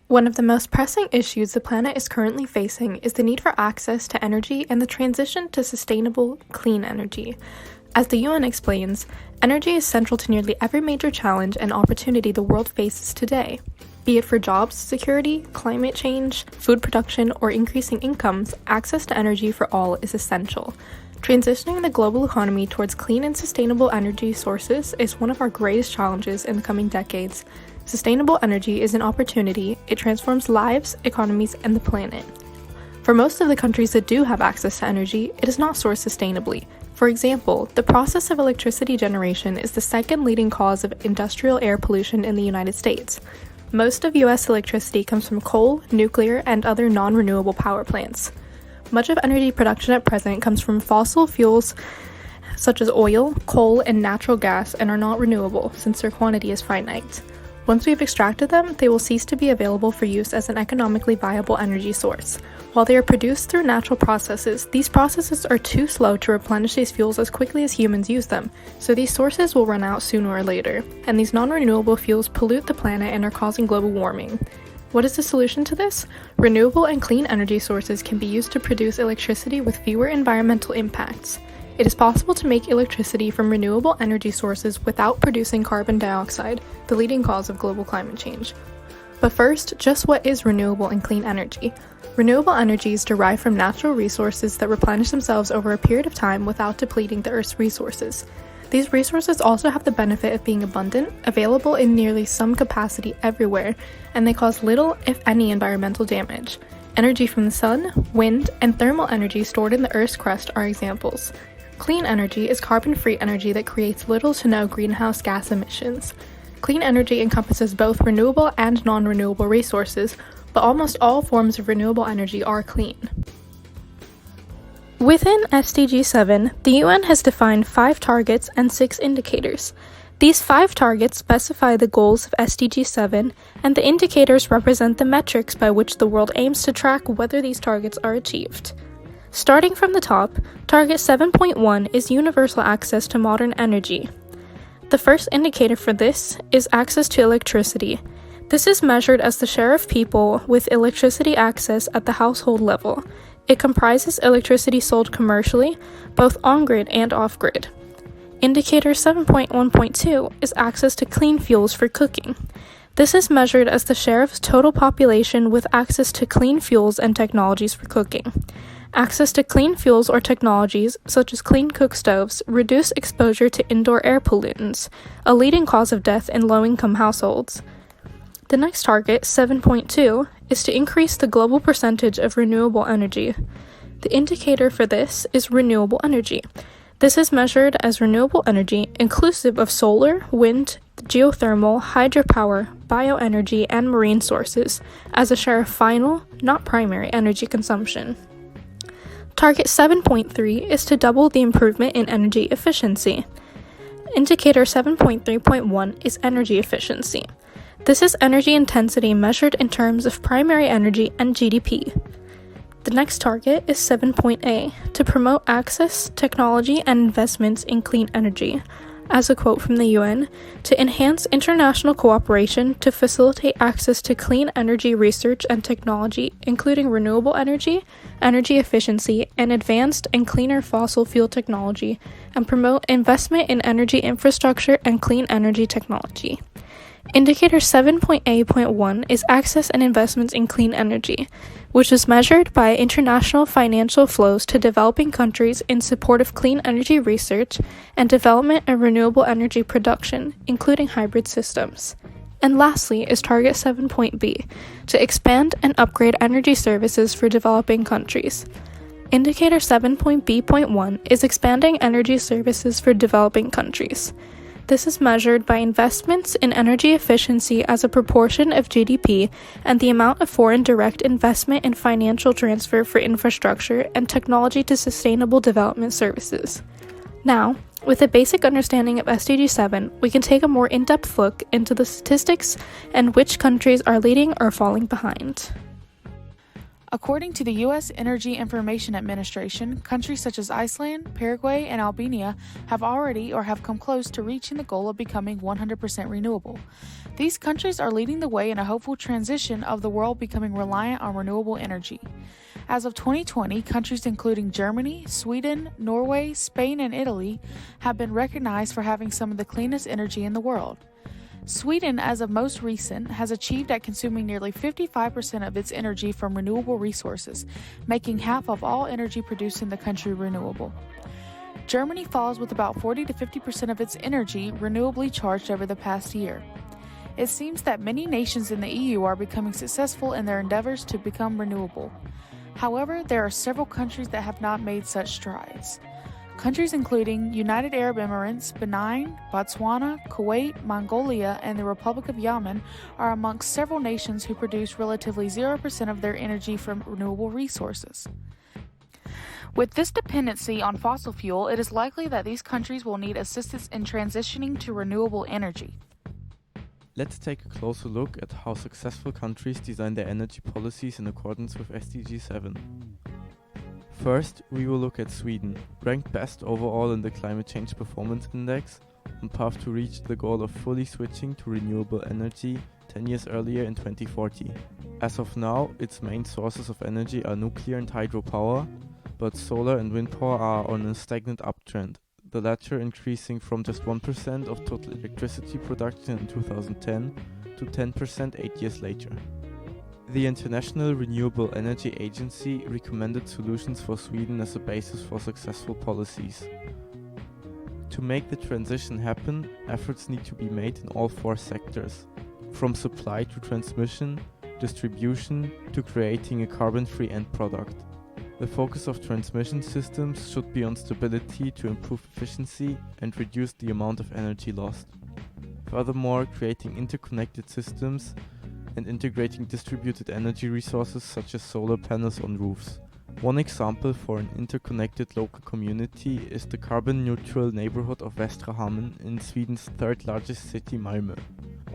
One of the most pressing issues the planet is currently facing is the need for access to energy and the transition to sustainable, clean energy. As the UN explains, energy is central to nearly every major challenge and opportunity the world faces today. Be it for jobs security, climate change, food production, or increasing incomes, access to energy for all is essential. Transitioning the global economy towards clean and sustainable energy sources is one of our greatest challenges in the coming decades. Sustainable energy is an opportunity. It transforms lives, economies, and the planet. For most of the countries that do have access to energy, it is not sourced sustainably. For example, the process of electricity generation is the second leading cause of industrial air pollution in the United States. Most of U.S. electricity comes from coal, nuclear, and other non-renewable power plants. Much of energy production at present comes from fossil fuels such as oil, coal, and natural gas and are not renewable since their quantity is finite. Once we've extracted them, they will cease to be available for use as an economically viable energy source. While they are produced through natural processes, these processes are too slow to replenish these fuels as quickly as humans use them, so these sources will run out sooner or later, and these non-renewable fuels pollute the planet and are causing global warming. What is the solution to this? Renewable and clean energy sources can be used to produce electricity with fewer environmental impacts. It is possible to make electricity from renewable energy sources without producing carbon dioxide, the leading cause of global climate change. But first, just what is renewable and clean energy? Renewable energy is derived from natural resources that replenish themselves over a period of time without depleting the Earth's resources. These resources also have the benefit of being abundant, available in nearly some capacity everywhere, and they cause little, if any, environmental damage. Energy from the sun, wind, and thermal energy stored in the Earth's crust are examples. Clean energy is carbon-free energy that creates little to no greenhouse gas emissions. Clean energy encompasses both renewable and non-renewable resources, but almost all forms of renewable energy are clean. Within SDG7, the UN has defined 5 targets and 6 indicators. These 5 targets specify the goals of SDG7, and the indicators represent the metrics by which the world aims to track whether these targets are achieved. Starting from the top, Target 7.1 is universal access to modern energy. The first indicator for this is access to electricity. This is measured as the share of people with electricity access at the household level. It comprises electricity sold commercially, both on-grid and off-grid. Indicator 7.1.2 is access to clean fuels for cooking. This is measured as the share of total population with access to clean fuels and technologies for cooking. Access to clean fuels or technologies, such as clean cook stoves, reduce exposure to indoor air pollutants, a leading cause of death in low-income households. The next target, 7.2, is to increase the global percentage of renewable energy. The indicator for this is renewable energy. This is measured as renewable energy inclusive of solar, wind, geothermal, hydropower, bioenergy, and marine sources as a share of final, not primary, energy consumption. Target 7.3 is to double the improvement in energy efficiency. Indicator 7.3.1 is energy efficiency. This is energy intensity measured in terms of primary energy and GDP. The next target is 7.A, to promote access, technology, and investments in clean energy. As a quote from the UN, to enhance international cooperation to facilitate access to clean energy research and technology, including renewable energy, energy efficiency, and advanced and cleaner fossil fuel technology, and promote investment in energy infrastructure and clean energy technology. Indicator 7.A.1 is access and investments in clean energy, which is measured by international financial flows to developing countries in support of clean energy research and development and renewable energy production, including hybrid systems. And lastly is Target 7.B, to expand and upgrade energy services for developing countries. Indicator 7.B.1 is expanding energy services for developing countries. This is measured by investments in energy efficiency as a proportion of GDP and the amount of foreign direct investment and financial transfer for infrastructure and technology to sustainable development services. Now, with a basic understanding of SDG7, we can take a more in-depth look into the statistics and which countries are leading or falling behind. According to the U.S. Energy Information Administration, countries such as Iceland, Paraguay, and Albania have already or have come close to reaching the goal of becoming 100% renewable. These countries are leading the way in a hopeful transition of the world becoming reliant on renewable energy. As of 2020, countries including Germany, Sweden, Norway, Spain, and Italy have been recognized for having some of the cleanest energy in the world. Sweden, as of most recent, has achieved at consuming nearly 55% of its energy from renewable resources, making half of all energy produced in the country renewable. Germany falls with about 40 to 50% of its energy renewably charged over the past year. It seems that many nations in the EU are becoming successful in their endeavors to become renewable. However, there are several countries that have not made such strides. Countries including United Arab Emirates, Benin, Botswana, Kuwait, Mongolia, and the Republic of Yemen are amongst several nations who produce relatively 0% of their energy from renewable resources. With this dependency on fossil fuel, it is likely that these countries will need assistance in transitioning to renewable energy. Let's take a closer look at how successful countries design their energy policies in accordance with SDG7. First, we will look at Sweden, ranked best overall in the Climate Change Performance Index, on path to reach the goal of fully switching to renewable energy 10 years earlier in 2040. As of now, its main sources of energy are nuclear and hydropower, but solar and wind power are on a stagnant uptrend, the latter increasing from just 1% of total electricity production in 2010 to 10% 8 years later. The International Renewable Energy Agency recommended solutions for Sweden as a basis for successful policies. To make the transition happen, efforts need to be made in all four sectors, from supply to transmission, distribution to creating a carbon-free end product. The focus of transmission systems should be on stability to improve efficiency and reduce the amount of energy lost. Furthermore, creating interconnected systems and integrating distributed energy resources such as solar panels on roofs. One example for an interconnected local community is the carbon-neutral neighborhood of Västra Hamnen in Sweden's third largest city, Malmö.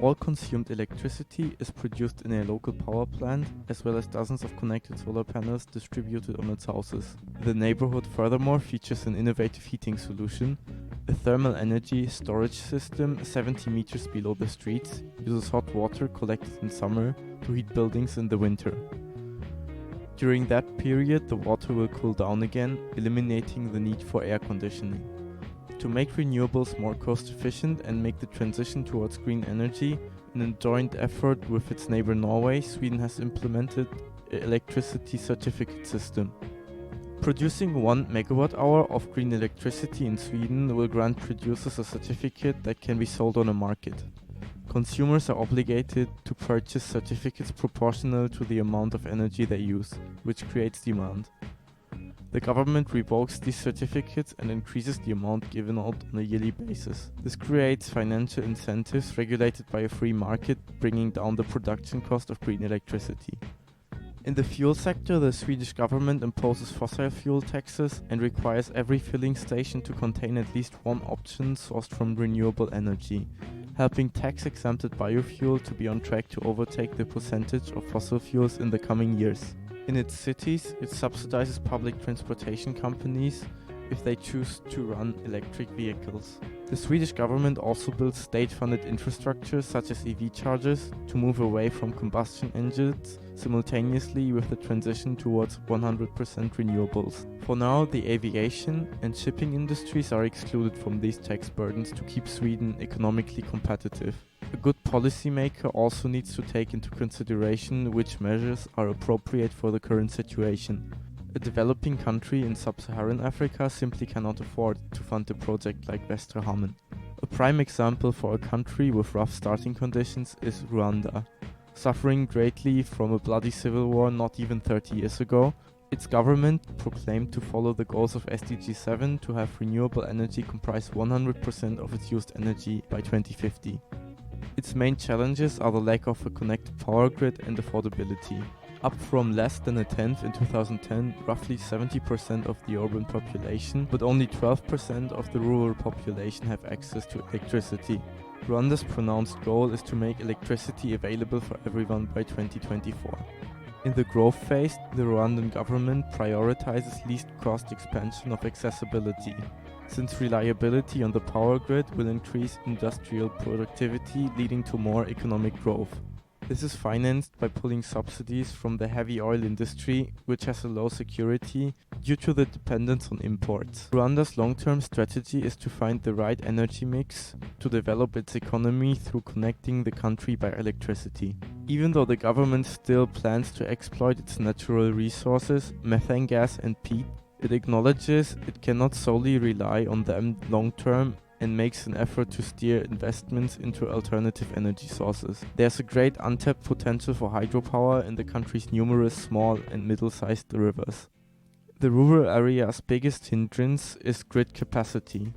All consumed electricity is produced in a local power plant, as well as dozens of connected solar panels distributed on its houses. The neighborhood furthermore features an innovative heating solution. A thermal energy storage system 70 meters below the streets uses hot water collected in summer to heat buildings in the winter. During that period, the water will cool down again, eliminating the need for air conditioning. To make renewables more cost efficient and make the transition towards green energy, in a joint effort with its neighbor Norway, Sweden has implemented an electricity certificate system. Producing 1 megawatt hour of green electricity in Sweden will grant producers a certificate that can be sold on a market. Consumers are obligated to purchase certificates proportional to the amount of energy they use, which creates demand. The government revokes these certificates and increases the amount given out on a yearly basis. This creates financial incentives regulated by a free market, bringing down the production cost of green electricity. In the fuel sector, the Swedish government imposes fossil fuel taxes and requires every filling station to contain at least one option sourced from renewable energy, helping tax-exempted biofuel to be on track to overtake the percentage of fossil fuels in the coming years. In its cities, it subsidizes public transportation companies if they choose to run electric vehicles. The Swedish government also builds state-funded infrastructure such as EV chargers to move away from combustion engines simultaneously with the transition towards 100% renewables. For now, the aviation and shipping industries are excluded from these tax burdens to keep Sweden economically competitive. A good policymaker also needs to take into consideration which measures are appropriate for the current situation. A developing country in sub-Saharan Africa simply cannot afford to fund a project like Västra Hamnen. A prime example for a country with rough starting conditions is Rwanda. Suffering greatly from a bloody civil war not even 30 years ago, its government proclaimed to follow the goals of SDG7 to have renewable energy comprise 100% of its used energy by 2050. Its main challenges are the lack of a connected power grid and affordability. Up from less than a tenth in 2010, roughly 70% of the urban population, but only 12% of the rural population have access to electricity. Rwanda's pronounced goal is to make electricity available for everyone by 2024. In the growth phase, the Rwandan government prioritizes least cost expansion of accessibility. since reliability on the power grid will increase industrial productivity, leading to more economic growth. This is financed by pulling subsidies from the heavy oil industry, which has a low security due to the dependence on imports. Rwanda's long-term strategy is to find the right energy mix to develop its economy through connecting the country by electricity. Even though the government still plans to exploit its natural resources, methane gas and peat, it acknowledges it cannot solely rely on them long-term and makes an effort to steer investments into alternative energy sources. There's a great untapped potential for hydropower in the country's numerous small and middle-sized rivers. The rural area's biggest hindrance is grid capacity,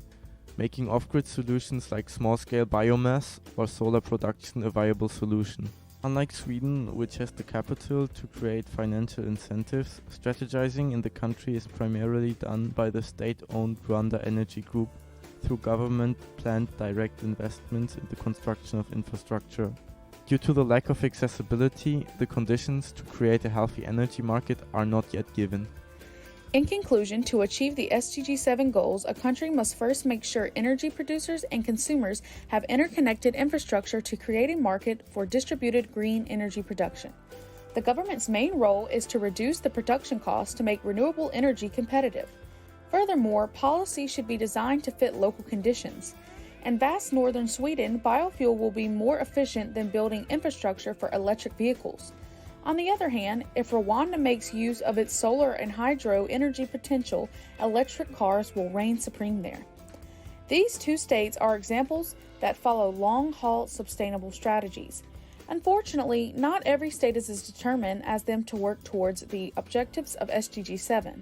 making off-grid solutions like small-scale biomass or solar production a viable solution. Unlike Sweden, which has the capital to create financial incentives, strategizing in the country is primarily done by the state-owned Rwanda Energy Group through government-planned direct investments in the construction of infrastructure. Due to the lack of accessibility, the conditions to create a healthy energy market are not yet given. In conclusion, to achieve the SDG7 goals, a country must first make sure energy producers and consumers have interconnected infrastructure to create a market for distributed green energy production. The government's main role is to reduce the production costs to make renewable energy competitive. Furthermore, policy should be designed to fit local conditions. In vast northern Sweden, biofuel will be more efficient than building infrastructure for electric vehicles. On the other hand, if Rwanda makes use of its solar and hydro energy potential, electric cars will reign supreme there. These two states are examples that follow long-haul sustainable strategies. Unfortunately, not every state is as determined as them to work towards the objectives of SDG7.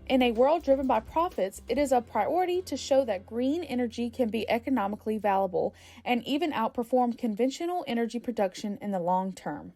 In a world driven by profits, it is a priority to show that green energy can be economically valuable and even outperform conventional energy production in the long term.